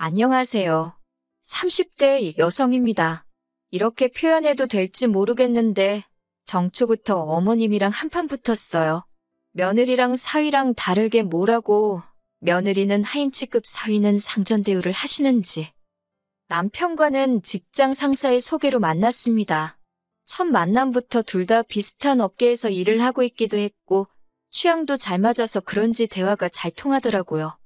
안녕하세요. 30대 여성입니다. 이렇게 표현해도 될지 모르겠는데 정초부터 어머님이랑 한판 붙었어요. 며느리랑 사위랑 다르게 뭐라고 며느리는 하인치급 사위는 상전대우를 하시는지. 남편과는 직장 상사의 소개로 만났습니다. 첫 만남부터 둘 다 비슷한 업계에서 일을 하고 있기도 했고 취향도 잘 맞아서 그런지 대화가 잘 통하더라고요.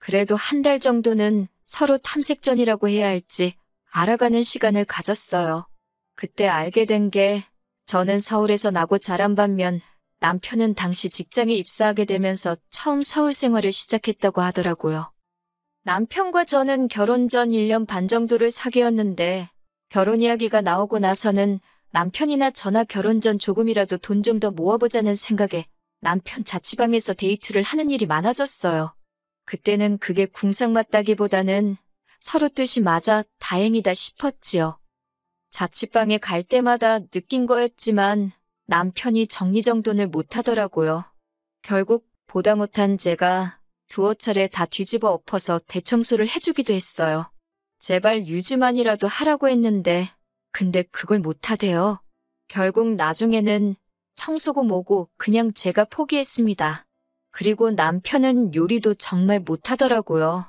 그래도 한 달 정도는 서로 탐색전이라고 해야 할지 알아가는 시간을 가졌어요. 그때 알게 된 게 저는 서울에서 나고 자란 반면 남편은 당시 직장에 입사하게 되면서 처음 서울 생활을 시작했다고 하더라고요. 남편과 저는 결혼 전 1년 반 정도를 사귀었는데 결혼 이야기가 나오고 나서는 남편이나 저나 결혼 전 조금이라도 돈 좀 더 모아보자는 생각에 남편 자취방에서 데이트를 하는 일이 많아졌어요. 그때는 그게 궁상맞다기보다는 서로 뜻이 맞아 다행이다 싶었지요. 자취방에 갈 때마다 느낀 거였지만 남편이 정리정돈을 못하더라고요. 결국 보다 못한 제가 두어 차례 다 뒤집어 엎어서 대청소를 해주기도 했어요. 제발 유지만이라도 하라고 했는데 근데 그걸 못하대요. 결국 나중에는 청소고 뭐고 그냥 제가 포기했습니다. 그리고 남편은 요리도 정말 못하더라고요.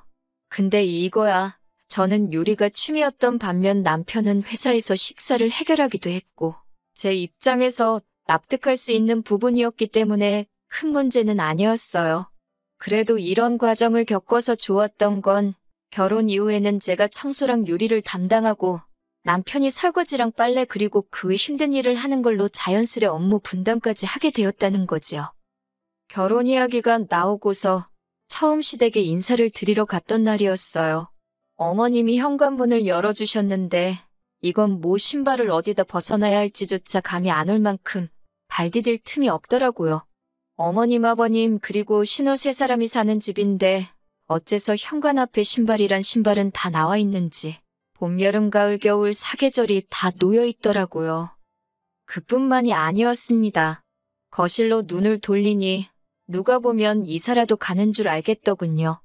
근데 이거야. 저는 요리가 취미였던 반면 남편은 회사에서 식사를 해결하기도 했고 제 입장에서 납득할 수 있는 부분이었기 때문에 큰 문제는 아니었어요. 그래도 이런 과정을 겪어서 좋았던 건 결혼 이후에는 제가 청소랑 요리를 담당하고 남편이 설거지랑 빨래 그리고 그 외 힘든 일을 하는 걸로 자연스레 업무 분담까지 하게 되었다는 거지요. 결혼 이야기가 나오고서 처음 시댁에 인사를 드리러 갔던 날이었어요. 어머님이 현관문을 열어주셨는데 이건 뭐 신발을 어디다 벗어나야 할지조차 감이 안 올 만큼 발 디딜 틈이 없더라고요. 어머님, 아버님 그리고 신혼 세 사람이 사는 집인데 어째서 현관 앞에 신발이란 신발은 다 나와 있는지 봄, 여름, 가을, 겨울 사계절이 다 놓여 있더라고요. 그뿐만이 아니었습니다. 거실로 눈을 돌리니 누가 보면 이사라도 가는 줄 알겠더군요.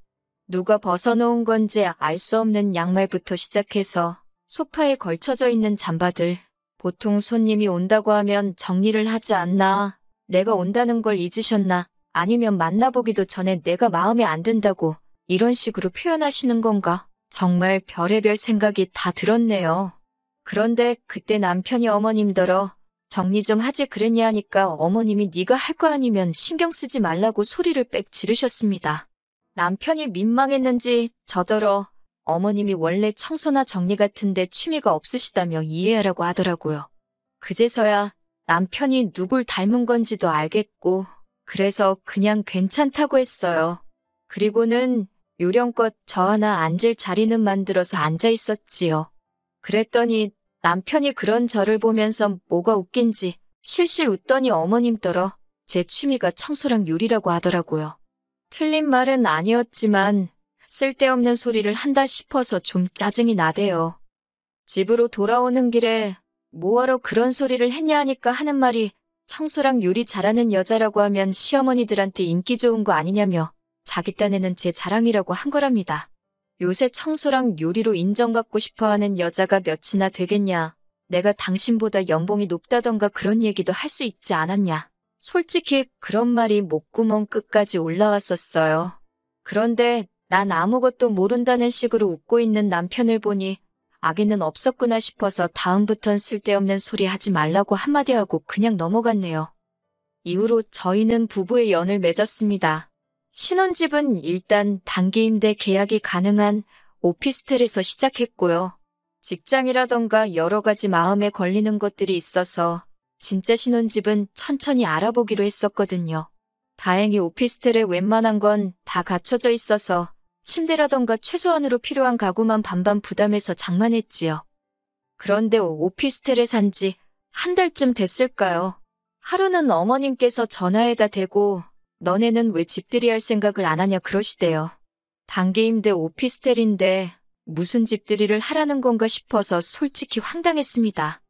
누가 벗어놓은 건지 알 수 없는 양말부터 시작해서 소파에 걸쳐져 있는 잠바들. 보통 손님이 온다고 하면 정리를 하지 않나, 내가 온다는 걸 잊으셨나, 아니면 만나보기도 전에 내가 마음에 안 든다고 이런 식으로 표현하시는 건가? 정말 별의별 생각이 다 들었네요. 그런데 그때 남편이 어머님더러 정리 좀 하지 그랬냐 하니까 어머님이 네가 할 거 아니면 신경 쓰지 말라고 소리를 빽 지르셨습니다. 남편이 민망했는지 저더러 어머님이 원래 청소나 정리 같은데 취미가 없으시다며 이해하라고 하더라고요. 그제서야 남편이 누굴 닮은 건지도 알겠고 그래서 그냥 괜찮다고 했어요. 그리고는 요령껏 저 하나 앉을 자리는 만들어서 앉아 있었지요. 그랬더니 남편이 그런 저를 보면서 뭐가 웃긴지 실실 웃더니 어머님더러 제 취미가 청소랑 요리라고 하더라고요. 틀린 말은 아니었지만 쓸데없는 소리를 한다 싶어서 좀 짜증이 나대요. 집으로 돌아오는 길에 뭐하러 그런 소리를 했냐 하니까 하는 말이 청소랑 요리 잘하는 여자라고 하면 시어머니들한테 인기 좋은 거 아니냐며 자기 딴에는 제 자랑이라고 한 거랍니다. 요새 청소랑 요리로 인정받고 싶어하는 여자가 몇이나 되겠냐. 내가 당신보다 연봉이 높다던가 그런 얘기도 할 수 있지 않았냐. 솔직히 그런 말이 목구멍 끝까지 올라왔었어요. 그런데 난 아무것도 모른다는 식으로 웃고 있는 남편을 보니 악의는 없었구나 싶어서 다음부턴 쓸데없는 소리 하지 말라고 한마디 하고 그냥 넘어갔네요. 이후로 저희는 부부의 연을 맺었습니다. 신혼집은 일단 단기 임대 계약이 가능한 오피스텔에서 시작했고요. 직장이라던가 여러 가지 마음에 걸리는 것들이 있어서 진짜 신혼집은 천천히 알아보기로 했었거든요. 다행히 오피스텔에 웬만한 건 다 갖춰져 있어서 침대라던가 최소한으로 필요한 가구만 반반 부담해서 장만했지요. 그런데 오피스텔에 산 지 한 달쯤 됐을까요? 하루는 어머님께서 전화에다 대고 너네는 왜 집들이 할 생각을 안 하냐 그러시대요. 단기 임대 오피스텔인데 무슨 집들이를 하라는 건가 싶어서 솔직히 황당했습니다.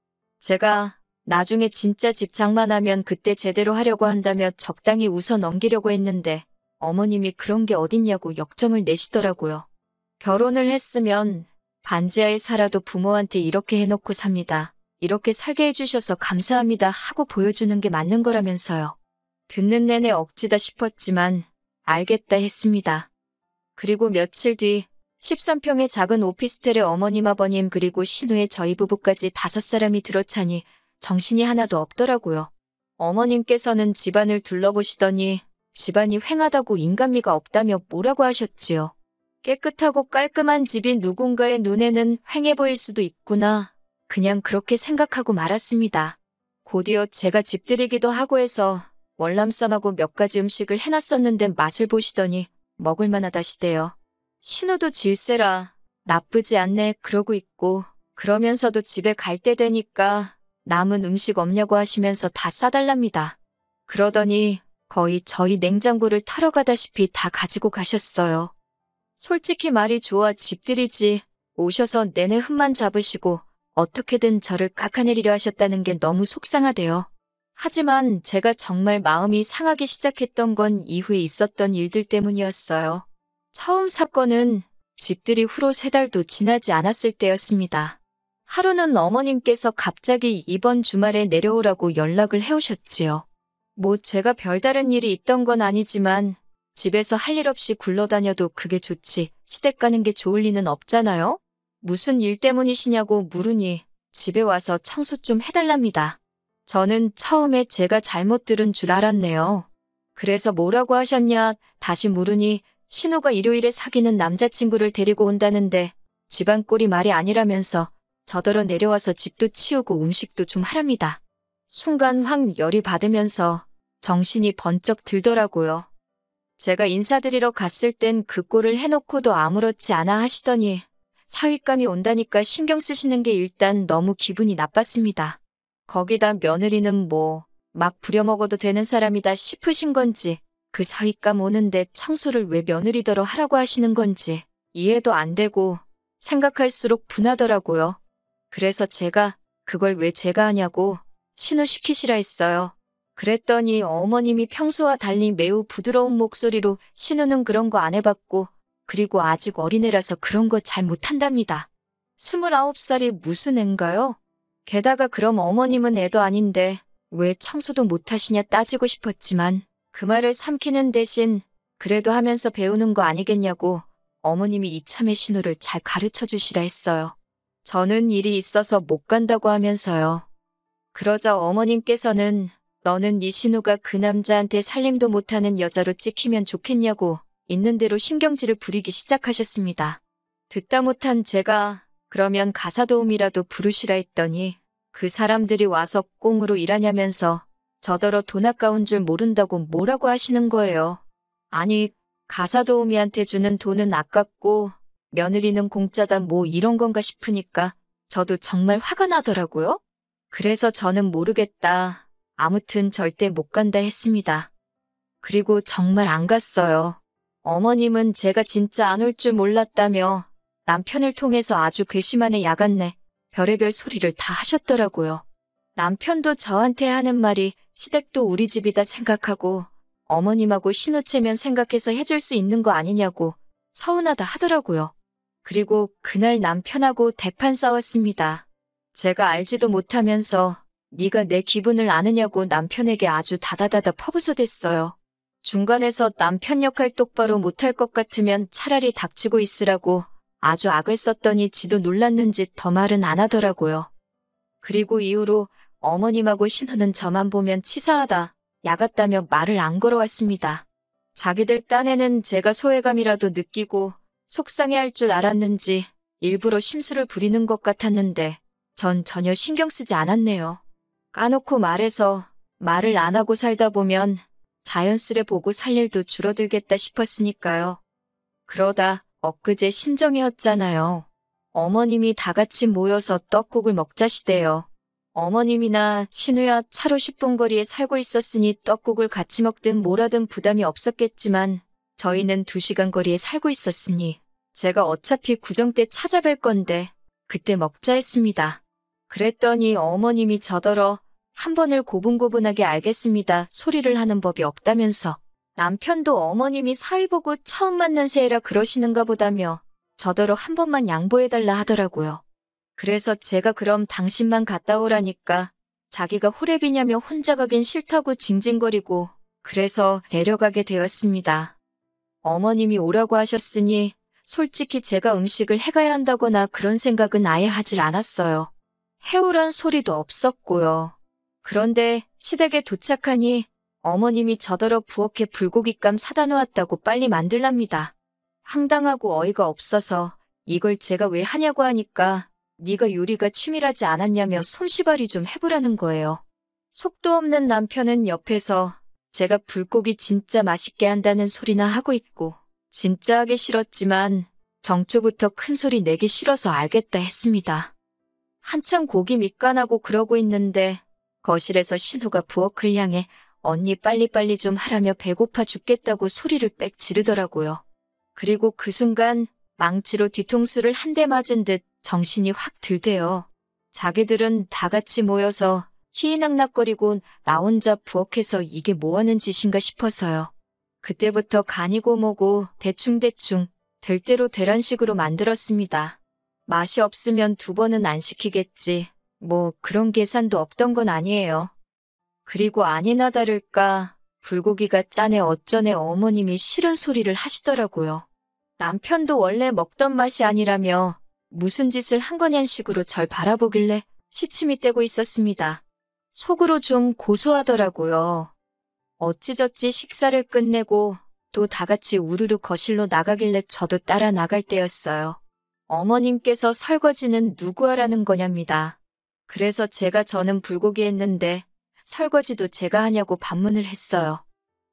제가 나중에 진짜 집 장만하면 그때 제대로 하려고 한다며 적당히 웃어 넘기려고 했는데 어머님이 그런 게 어딨냐고 역정을 내시더라고요. 결혼을 했으면 반지하에 살아도 부모한테 이렇게 해놓고 삽니다. 이렇게 살게 해주셔서 감사합니다 하고 보여주는 게 맞는 거라면서요. 듣는 내내 억지다 싶었지만 알겠다 했습니다. 그리고 며칠 뒤 13평의 작은 오피스텔에 어머님 아버님 그리고 신우의 저희 부부까지 5사람이 들어차니 정신이 하나도 없더라고요. 어머님께서는 집안을 둘러보시더니 집안이 휑하다고 인간미가 없다며 뭐라고 하셨지요. 깨끗하고 깔끔한 집이 누군가의 눈에는 휑해 보일 수도 있구나. 그냥 그렇게 생각하고 말았습니다. 곧이어 제가 집들이기도 하고 해서 월남쌈하고 몇 가지 음식을 해놨었는데 맛을 보시더니 먹을만하다시대요. 신우도 질세라 나쁘지 않네 그러고 있고 그러면서도 집에 갈 때 되니까 남은 음식 없냐고 하시면서 다 싸달랍니다. 그러더니 거의 저희 냉장고를 털어가다시피 다 가지고 가셨어요. 솔직히 말이 좋아 집들이지 오셔서 내내 흠만 잡으시고 어떻게든 저를 깎아내리려 하셨다는 게 너무 속상하대요. 하지만 제가 정말 마음이 상하기 시작했던 건 이후에 있었던 일들 때문이었어요. 처음 사건은 집들이 후로 3달도 지나지 않았을 때였습니다. 하루는 어머님께서 갑자기 이번 주말에 내려오라고 연락을 해오셨지요. 뭐 제가 별다른 일이 있던 건 아니지만 집에서 할 일 없이 굴러다녀도 그게 좋지 시댁 가는 게 좋을 리는 없잖아요? 무슨 일 때문이시냐고 물으니 집에 와서 청소 좀 해달랍니다. 저는 처음에 제가 잘못 들은 줄 알았네요. 그래서 뭐라고 하셨냐 다시 물으니 신우가 일요일에 사귀는 남자친구를 데리고 온다는데 집안 꼴이 말이 아니라면서 저더러 내려와서 집도 치우고 음식도 좀 하랍니다. 순간 확 열이 받으면서 정신이 번쩍 들더라고요. 제가 인사드리러 갔을 땐 그 꼴을 해놓고도 아무렇지 않아 하시더니 사윗감이 온다니까 신경 쓰시는 게 일단 너무 기분이 나빴습니다. 거기다 며느리는 뭐 막 부려먹어도 되는 사람이다 싶으신 건지 그 사윗감 오는데 청소를 왜 며느리더러 하라고 하시는 건지 이해도 안 되고 생각할수록 분하더라고요. 그래서 제가 그걸 왜 제가 하냐고 신우 시키시라 했어요. 그랬더니 어머님이 평소와 달리 매우 부드러운 목소리로 신우는 그런 거 안 해봤고 그리고 아직 어린애라서 그런 거 잘 못한답니다. 29살이 무슨 앤가요? 게다가 그럼 어머님은 애도 아닌데 왜 청소도 못하시냐 따지고 싶었지만 그 말을 삼키는 대신 그래도 하면서 배우는 거 아니겠냐고 어머님이 이참에 신우를 잘 가르쳐 주시라 했어요. 저는 일이 있어서 못 간다고 하면서요. 그러자 어머님께서는 너는 네 신우가 그 남자한테 살림도 못하는 여자로 찍히면 좋겠냐고 있는 대로 신경질을 부리기 시작하셨습니다. 듣다 못한 제가 그러면 가사도우미라도 부르시라 했더니 그 사람들이 와서 꽁으로 일하냐면서 저더러 돈 아까운 줄 모른다고 뭐라고 하시는 거예요. 아니 가사도우미한테 주는 돈은 아깝고 며느리는 공짜다 뭐 이런 건가 싶으니까 저도 정말 화가 나더라고요. 그래서 저는 모르겠다. 아무튼 절대 못 간다 했습니다. 그리고 정말 안 갔어요. 어머님은 제가 진짜 안 올 줄 몰랐다며 남편을 통해서 아주 괘씸하네 야같네 별의별 소리를 다 하셨더라고요. 남편도 저한테 하는 말이 시댁도 우리 집이다 생각하고 어머님하고 신우체면 생각해서 해줄 수 있는 거 아니냐고 서운하다 하더라고요. 그리고 그날 남편하고 대판 싸웠습니다. 제가 알지도 못하면서 네가 내 기분을 아느냐고 남편에게 아주 다다다다 퍼부서댔어요. 중간에서 남편 역할 똑바로 못할 것 같으면 차라리 닥치고 있으라고 아주 악을 썼더니 지도 놀랐는지 더 말은 안 하더라고요. 그리고 이후로 어머님하고 신우는 저만 보면 치사하다, 야같다며 말을 안 걸어왔습니다. 자기들 딴에는 제가 소외감이라도 느끼고 속상해할 줄 알았는지 일부러 심술을 부리는 것 같았는데 전 전혀 신경 쓰지 않았네요. 까놓고 말해서 말을 안 하고 살다 보면 자연스레 보고 살 일도 줄어들겠다 싶었으니까요. 그러다 엊그제 신정이었잖아요. 어머님이 다 같이 모여서 떡국을 먹자시대요. 어머님이나 신우야 차로 10분 거리에 살고 있었으니 떡국을 같이 먹든 뭐라든 부담이 없었겠지만 저희는 2시간 거리에 살고 있었으니 제가 어차피 구정 때 찾아뵐 건데 그때 먹자 했습니다. 그랬더니 어머님이 저더러 한 번을 고분고분하게 알겠습니다 소리를 하는 법이 없다면서 남편도 어머님이 사위 보고 처음 만난 새해라 그러시는가 보다며 저더러 한 번만 양보해달라 하더라고요. 그래서 제가 그럼 당신만 갔다 오라니까 자기가 호랩이냐며 혼자 가긴 싫다고 징징거리고 그래서 내려가게 되었습니다. 어머님이 오라고 하셨으니 솔직히 제가 음식을 해가야 한다거나 그런 생각은 아예 하질 않았어요. 해오란 소리도 없었고요. 그런데 시댁에 도착하니 어머님이 저더러 부엌에 불고기감 사다 놓았다고 빨리 만들랍니다. 황당하고 어이가 없어서 이걸 제가 왜 하냐고 하니까 네가 요리가 취미라지 않았냐며 솜씨발이 좀 해보라는 거예요. 속도 없는 남편은 옆에서 제가 불고기 진짜 맛있게 한다는 소리나 하고 있고 진짜 하기 싫었지만 정초부터 큰 소리 내기 싫어서 알겠다 했습니다. 한참 고기 밑간하고 그러고 있는데 거실에서 신우가 부엌을 향해 언니 빨리빨리 좀 하라며 배고파 죽겠다고 소리를 빽 지르더라고요. 그리고 그 순간 망치로 뒤통수를 한 대 맞은 듯 정신이 확 들대요. 자기들은 다 같이 모여서 희희낙낙거리고 나 혼자 부엌에서 이게 뭐하는 짓인가 싶어서요. 그때부터 간이고 뭐고 대충대충 될 대로 되란 식으로 만들었습니다. 맛이 없으면 두 번은 안 시키겠지. 뭐 그런 계산도 없던 건 아니에요. 그리고 아니나 다를까 불고기가 짜네 어쩌네 어머님이 싫은 소리를 하시더라고요. 남편도 원래 먹던 맛이 아니라며 무슨 짓을 한 거냔 식으로 절 바라보길래 시침이 떼고 있었습니다. 속으로 좀 고소하더라고요. 어찌저찌 식사를 끝내고 또 다 같이 우르르 거실로 나가길래 저도 따라 나갈 때였어요. 어머님께서 설거지는 누구 하라는 거냐입니다. 그래서 저는 불고기 했는데 설거지도 제가 하냐고 반문을 했어요.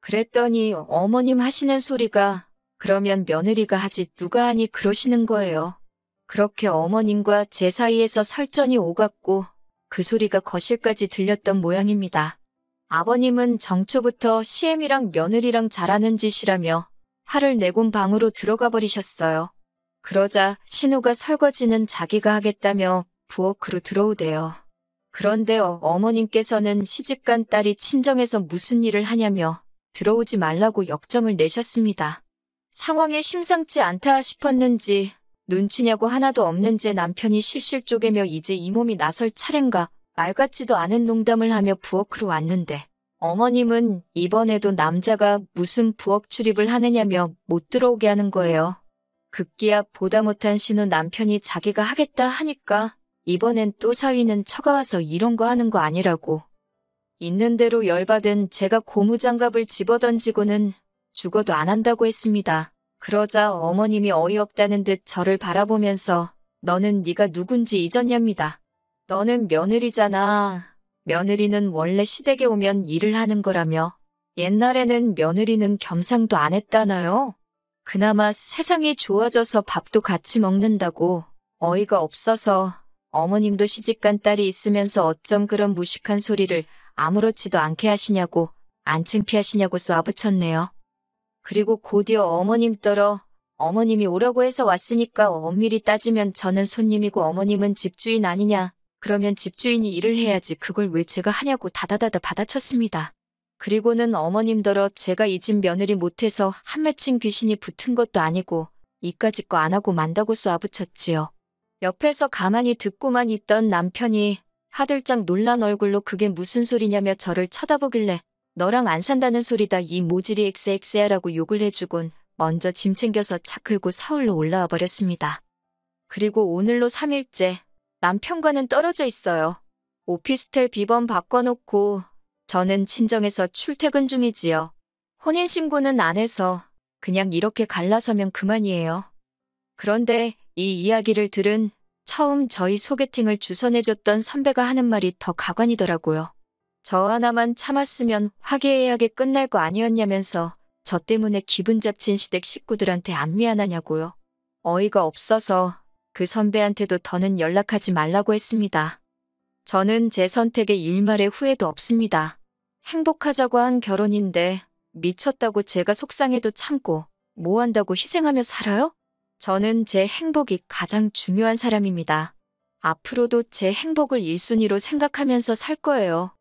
그랬더니 어머님 하시는 소리가 그러면 며느리가 하지 누가 하니 그러시는 거예요. 그렇게 어머님과 제 사이에서 설전이 오갔고 그 소리가 거실까지 들렸던 모양입니다. 아버님은 정초부터 시엠이랑 며느리랑 잘하는 짓이라며 화를 내곤 방으로 들어가 버리셨어요. 그러자 신우가 설거지는 자기가 하겠다며 부엌으로 들어오대요. 그런데 어머님께서는 시집간 딸이 친정에서 무슨 일을 하냐며 들어오지 말라고 역정을 내셨습니다. 상황에 심상치 않다 싶었는지 눈치냐고 하나도 없는 제 남편이 실실 쪼개며 이제 이 몸이 나설 차례인가 말 같지도 않은 농담을 하며 부엌으로 왔는데 어머님은 이번에도 남자가 무슨 부엌 출입을 하느냐며 못 들어오게 하는 거예요. 급기야 보다 못한 신우 남편이 자기가 하겠다 하니까 이번엔 또 사위는 처가와서 이런 거 하는 거 아니라고. 있는 대로 열받은 제가 고무장갑을 집어던지고는 죽어도 안 한다고 했습니다. 그러자 어머님이 어이없다는 듯 저를 바라보면서 너는 네가 누군지 잊었냐입니다. 너는 며느리잖아. 며느리는 원래 시댁에 오면 일을 하는 거라며. 옛날에는 며느리는 겸상도 안 했다나요? 그나마 세상이 좋아져서 밥도 같이 먹는다고. 어이가 없어서 어머님도 시집간 딸이 있으면서 어쩜 그런 무식한 소리를 아무렇지도 않게 하시냐고 안 창피하시냐고 쏘아붙였네요. 그리고 곧이어 어머님 떨어 어머님이 오라고 해서 왔으니까 엄밀히 따지면 저는 손님이고 어머님은 집주인 아니냐. 그러면 집주인이 일을 해야지 그걸 왜 제가 하냐고 다다다다 받아쳤습니다. 그리고는 어머님더러 제가 이 집 며느리 못해서 한 맺힌 귀신이 붙은 것도 아니고 이까짓 거 안 하고 만다고 쏘아붙였지요. 옆에서 가만히 듣고만 있던 남편이 하들짝 놀란 얼굴로 그게 무슨 소리냐며 저를 쳐다보길래 너랑 안 산다는 소리다 이 모질이 엑세엑세야라고 욕을 해주곤 먼저 짐 챙겨서 차 끌고 서울로 올라와 버렸습니다. 그리고 오늘로 3일째 남편과는 떨어져 있어요. 오피스텔 비번 바꿔놓고 저는 친정에서 출퇴근 중이지요. 혼인신고는 안 해서 그냥 이렇게 갈라서면 그만이에요. 그런데 이 이야기를 들은 처음 저희 소개팅을 주선해줬던 선배가 하는 말이 더 가관이더라고요. 저 하나만 참았으면 화기애애하게 끝날 거 아니었냐면서 저 때문에 기분 잡친 시댁 식구들한테 안 미안하냐고요. 어이가 없어서 그 선배한테도 더는 연락하지 말라고 했습니다. 저는 제 선택에 일말의 후회도 없습니다. 행복하자고 한 결혼인데 미쳤다고 제가 속상해도 참고 뭐 한다고 희생하며 살아요? 저는 제 행복이 가장 중요한 사람입니다. 앞으로도 제 행복을 1순위로 생각하면서 살 거예요.